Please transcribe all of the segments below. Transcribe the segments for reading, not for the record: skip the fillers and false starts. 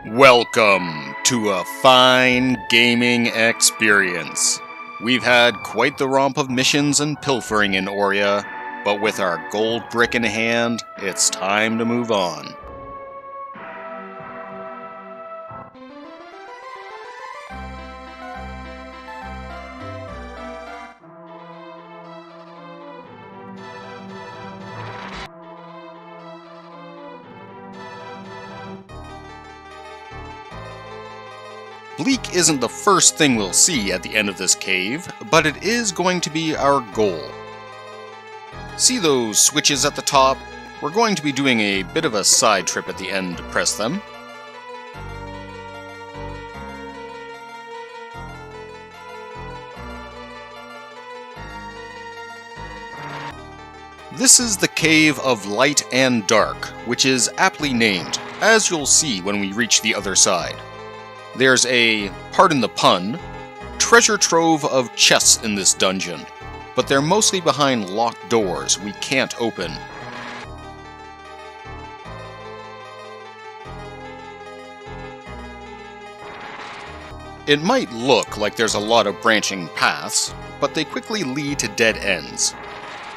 Welcome to a fine gaming experience. We've had quite the romp of missions and pilfering in Oria, but with our gold brick in hand, it's time to move on. Bleak isn't the first thing we'll see at the end of this cave, but it is going to be our goal. See those switches at the top? We're going to be doing a bit of a side trip at the end to press them. This is the Cave of Light and Dark, which is aptly named, as you'll see when we reach the other side. There's a, pardon the pun, treasure trove of chests in this dungeon, but they're mostly behind locked doors we can't open. It might look like there's a lot of branching paths, but they quickly lead to dead ends.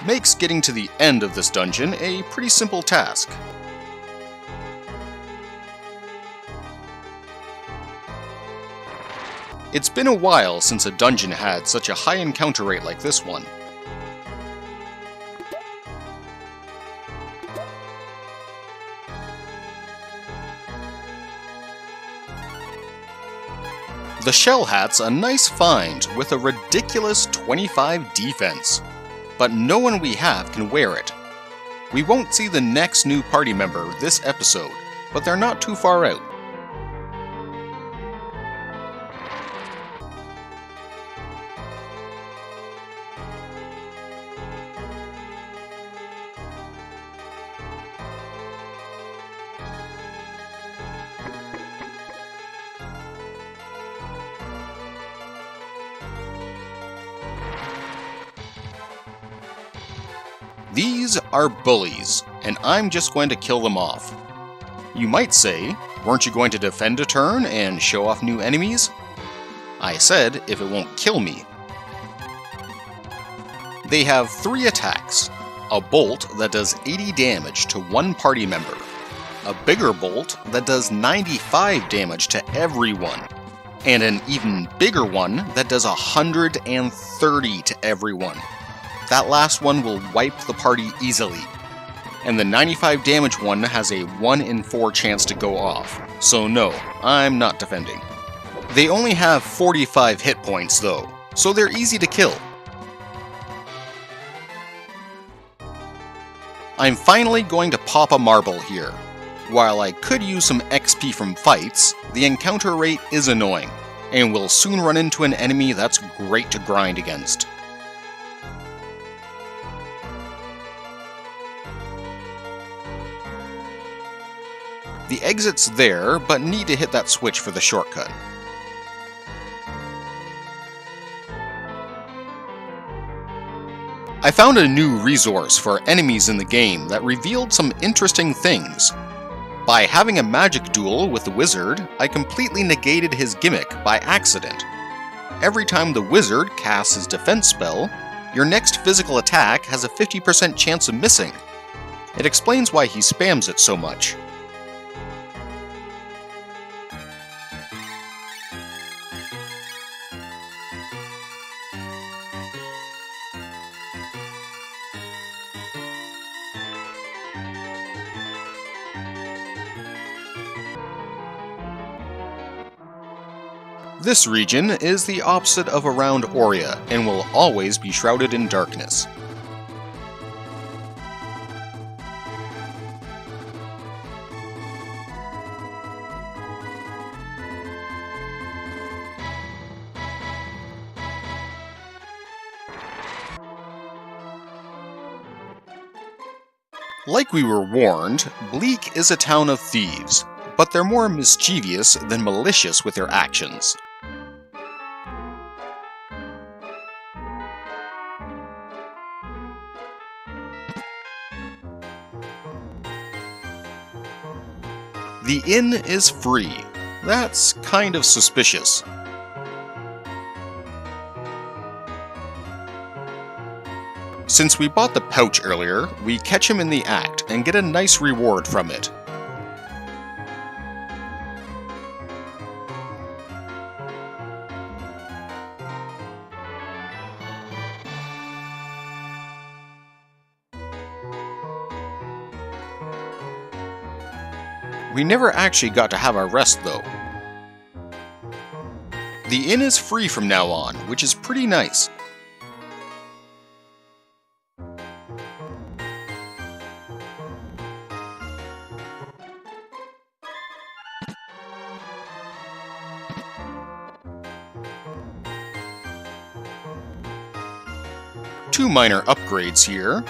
Makes getting to the end of this dungeon a pretty simple task. It's been a while since a dungeon had such a high encounter rate like this one. The Shell Hat's a nice find with a ridiculous 25 defense, but no one we have can wear it. We won't see the next new party member this episode, but they're not too far out. These are bullies, and I'm just going to kill them off. You might say, weren't you going to defend a turn and show off new enemies? I said, if it won't kill me. They have 3 attacks. A bolt that does 80 damage to one party member. A bigger bolt that does 95 damage to everyone. And an even bigger one that does 130 to everyone. That last one will wipe the party easily. And the 95 damage one has a 1 in 4 chance to go off. So no, I'm not defending. They only have 45 hit points though, so they're easy to kill. I'm finally going to pop a marble here. While I could use some XP from fights, the encounter rate is annoying, and we'll soon run into an enemy that's great to grind against. The exit's there, but need to hit that switch for the shortcut. I found a new resource for enemies in the game that revealed some interesting things. By having a magic duel with the wizard, I completely negated his gimmick by accident. Every time the wizard casts his defense spell, your next physical attack has a 50% chance of missing. It explains why he spams it so much. This region is the opposite of around Oria and will always be shrouded in darkness. Like we were warned, Bleak is a town of thieves, but they're more mischievous than malicious with their actions. The inn is free, That's kind of suspicious. Since we bought the pouch earlier, we catch him in the act and get a nice reward from it. We never actually got to have our rest though. The inn is free from now on, which is pretty nice. Two minor upgrades here.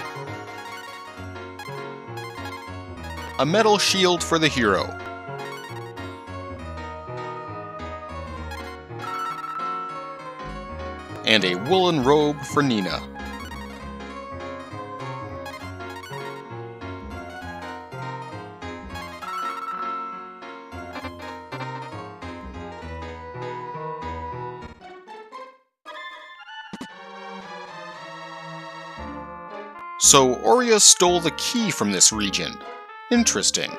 A metal shield for the hero. And a woolen robe for Nina. So Aurea stole the key from this region. Interesting.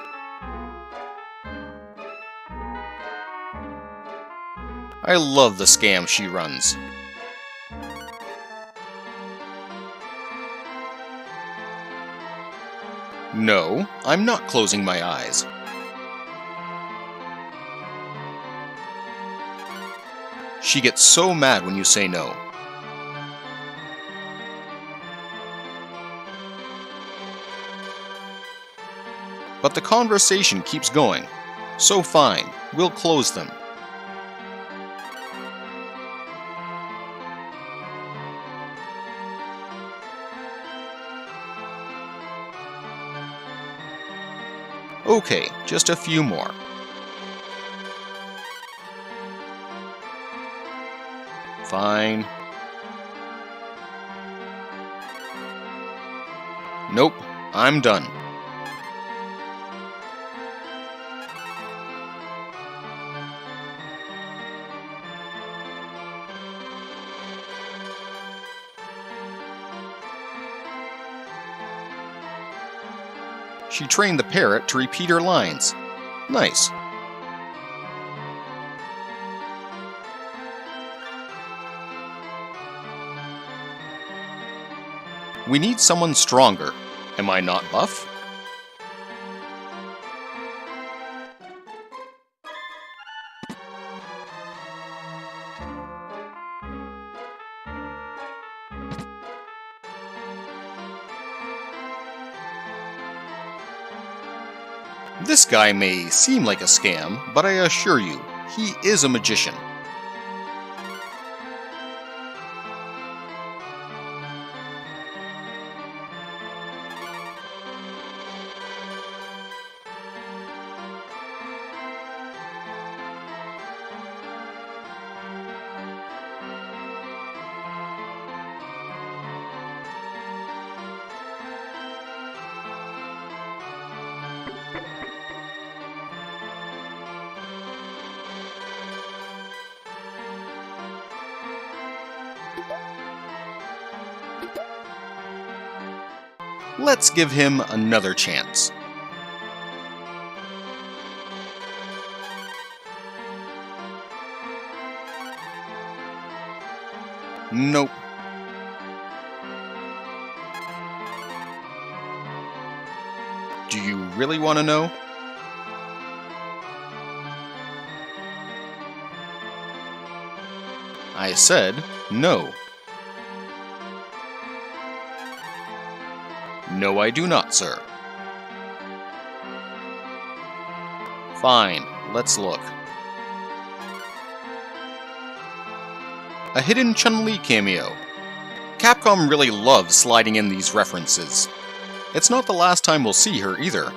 I love the scam she runs. No, I'm not closing my eyes. She gets so mad when you say no. But the conversation keeps going, so fine, we'll close them. Okay, just a few more. Fine. Nope, I'm done. She trained the parrot to repeat her lines. Nice. We need someone stronger. Am I not buff? This guy may seem like a scam, but I assure you, he is a magician. Let's give him another chance. Nope. Do you really want to know? I said no. No, I do not, sir. Fine, let's look. A hidden Chun-Li cameo. Capcom really loves sliding in these references. It's not the last time we'll see her either.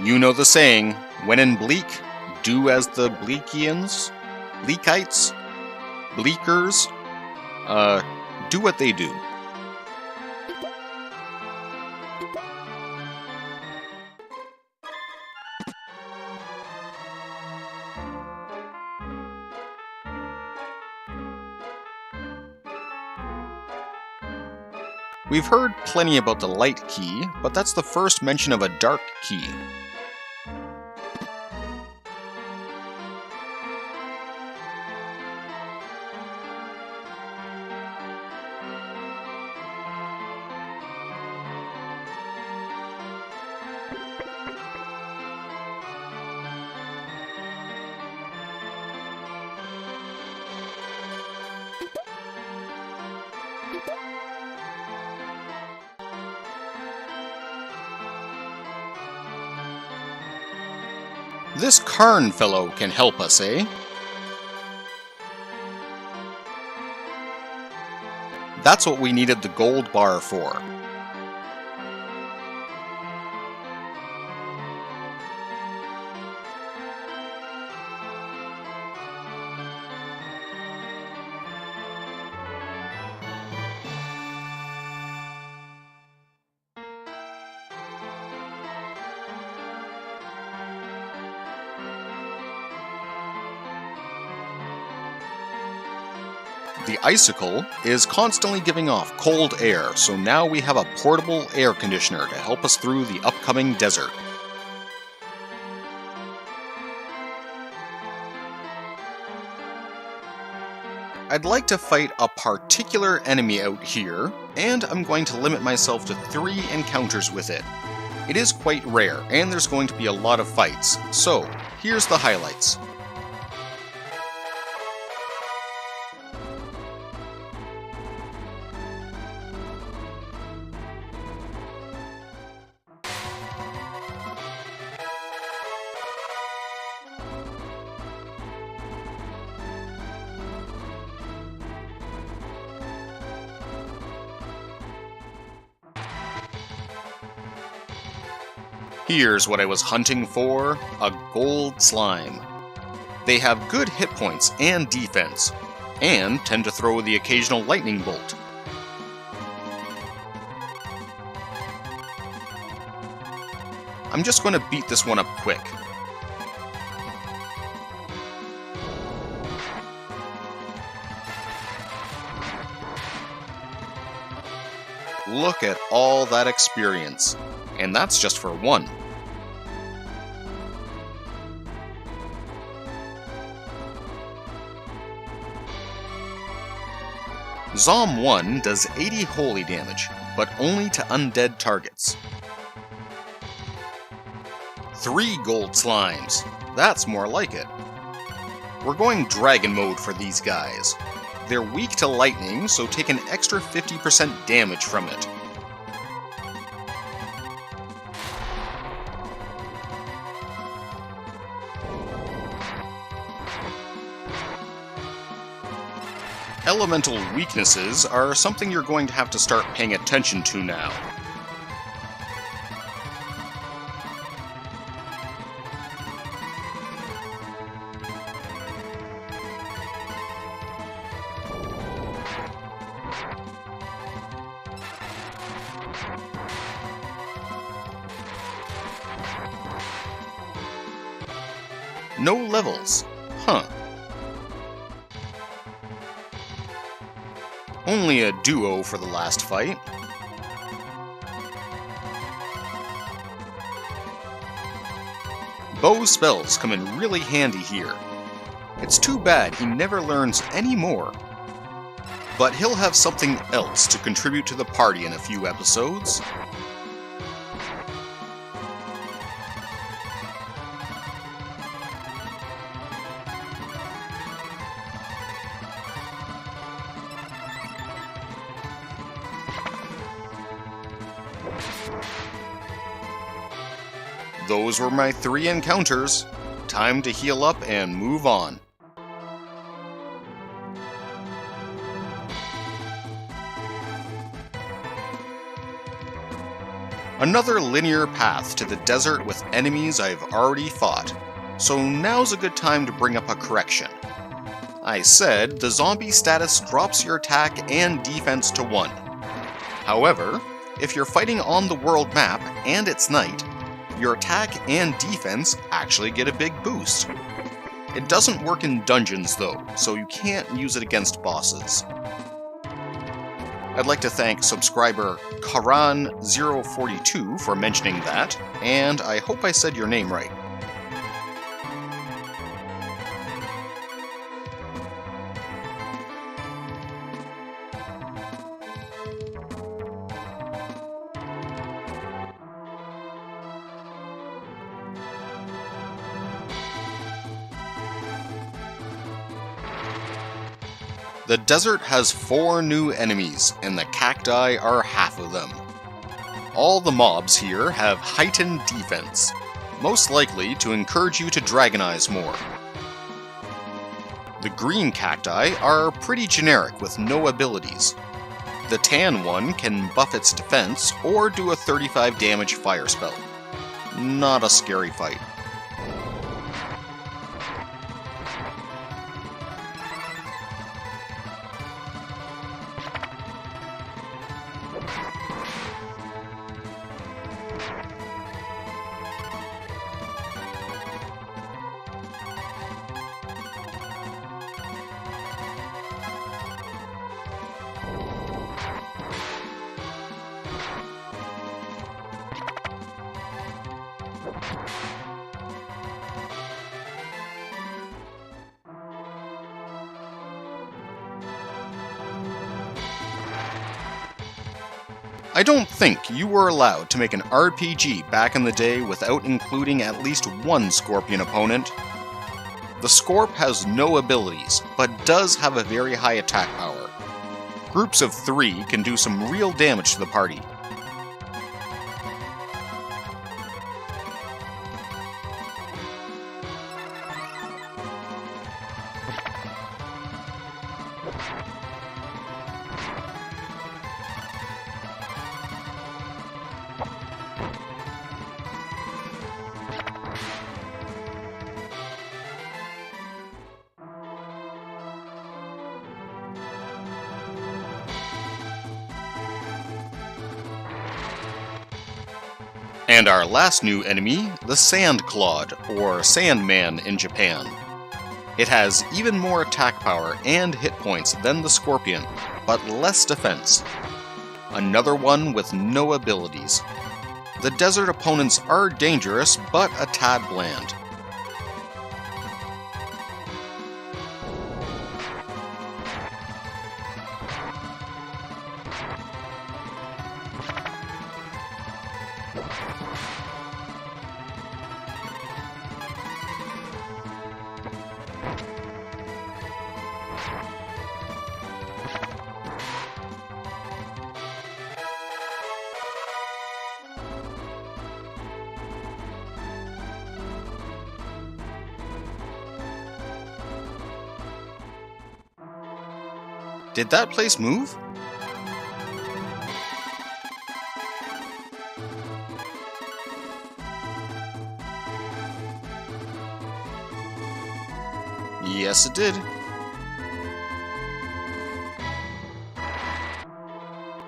You know the saying, when in bleak, do as the Bleakians, Bleakites, Bleakers, do what they do. We've heard plenty about the light key, but that's the first mention of a dark key. This Karn fellow can help us, eh? That's what we needed the gold bar for. The icicle is constantly giving off cold air, so now we have a portable air conditioner to help us through the upcoming desert. I'd like to fight a particular enemy out here, and I'm going to limit myself to 3 encounters with it. It is quite rare, and there's going to be a lot of fights, so here's the highlights. Here's what I was hunting for, a gold slime. They have good hit points and defense, and tend to throw the occasional lightning bolt. I'm just going to beat this one up quick. Look at all that experience. And that's just for one. Zom 1 does 80 holy damage, but only to undead targets. 3 gold slimes. That's more like it. We're going dragon mode for these guys. They're weak to lightning, so take an extra 50% damage from it. Elemental weaknesses are something you're going to have to start paying attention to now. No levels. Huh. Only a duo for the last fight. Bow spells come in really handy here. It's too bad he never learns any more. But he'll have something else to contribute to the party in a few episodes. Those were my 3 encounters. Time to heal up and move on. Another linear path to the desert with enemies I've already fought. So now's a good time to bring up a correction. I said the zombie status drops your attack and defense to 1. However, if you're fighting on the world map and it's night, your attack and defense actually get a big boost. It doesn't work in dungeons though, so you can't use it against bosses. I'd like to thank subscriber Karan042 for mentioning that, and I hope I said your name right. The desert has 4 new enemies, and the cacti are half of them. All the mobs here have heightened defense, most likely to encourage you to dragonize more. The green cacti are pretty generic with no abilities. The tan one can buff its defense or do a 35 damage fire spell. Not a scary fight. I don't think you were allowed to make an RPG back in the day without including at least one Scorpion opponent. The Scorp has no abilities, but does have a very high attack power. Groups of 3 can do some real damage to the party. And our last new enemy, the Sand Clawed, or Sandman in Japan. It has even more attack power and hit points than the Scorpion, but less defense. Another one with no abilities. The desert opponents are dangerous, but a tad bland. Did that place move? Yes, it did.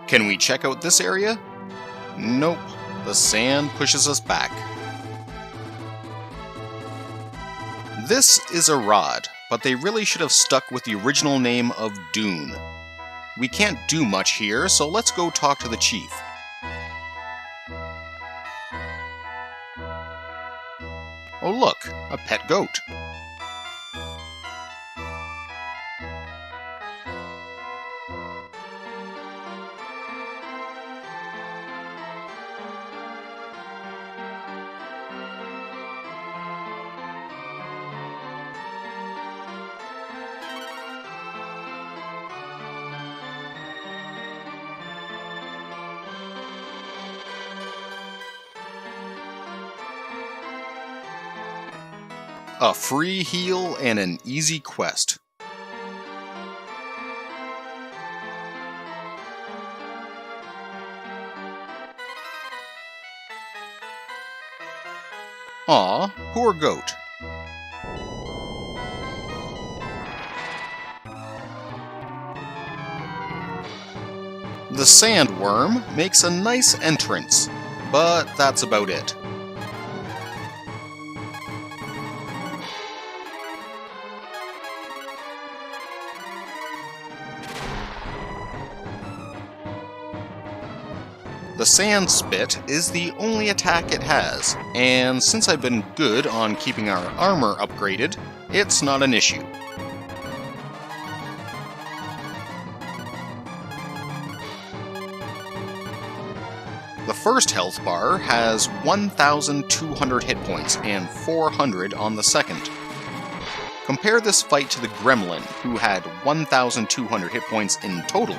Can we check out this area? Nope. The sand pushes us back. This is a rod, but they really should have stuck with the original name of Dune. We can't do much here, so let's go talk to the chief. Oh look, a pet goat. A free heal and an easy quest. Aw, poor goat. The sandworm makes a nice entrance, but that's about it. The sand spit is the only attack it has, and since I've been good on keeping our armor upgraded, it's not an issue. The first health bar has 1,200 hit points and 400 on the second. Compare this fight to the gremlin, who had 1,200 hit points in total.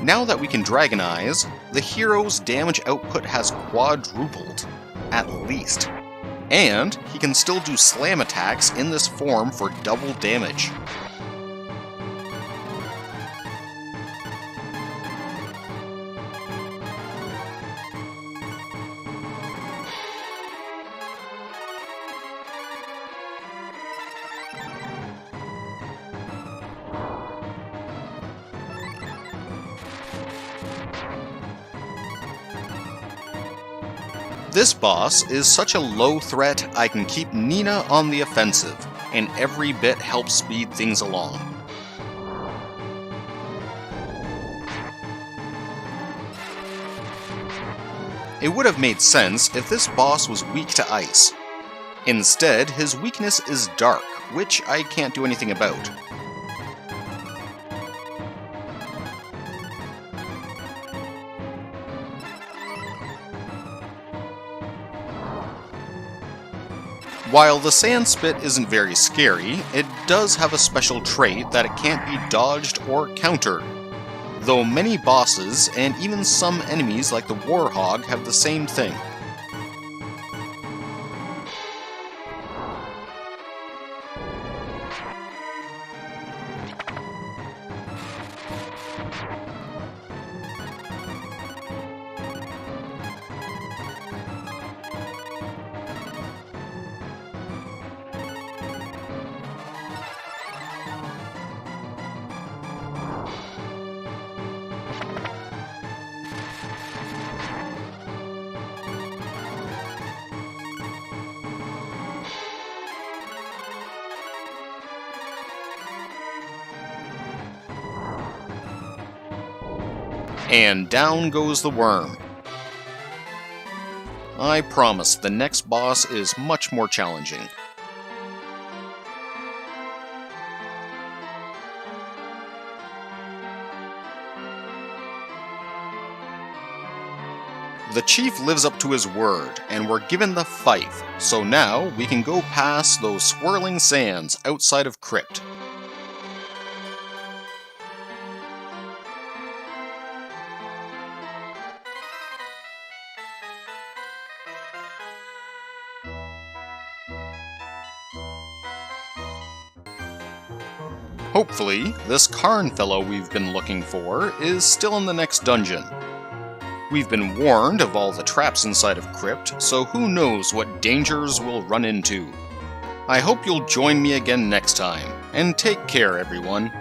Now that we can Dragonize, the hero's damage output has quadrupled, at least. And he can still do slam attacks in this form for double damage. This boss is such a low threat I can keep Nina on the offensive, and every bit helps speed things along. It would have made sense if this boss was weak to ice. Instead, his weakness is dark, which I can't do anything about. While the sand spit isn't very scary, it does have a special trait that it can't be dodged or countered, though many bosses and even some enemies like the warhog have the same thing. And down goes the worm. I promise the next boss is much more challenging. The chief lives up to his word, and we're given the fife, so now we can go past those swirling sands outside of Crypt. Hopefully, this Karn fellow we've been looking for is still in the next dungeon. We've been warned of all the traps inside of Crypt, so who knows what dangers we'll run into. I hope you'll join me again next time, and take care everyone.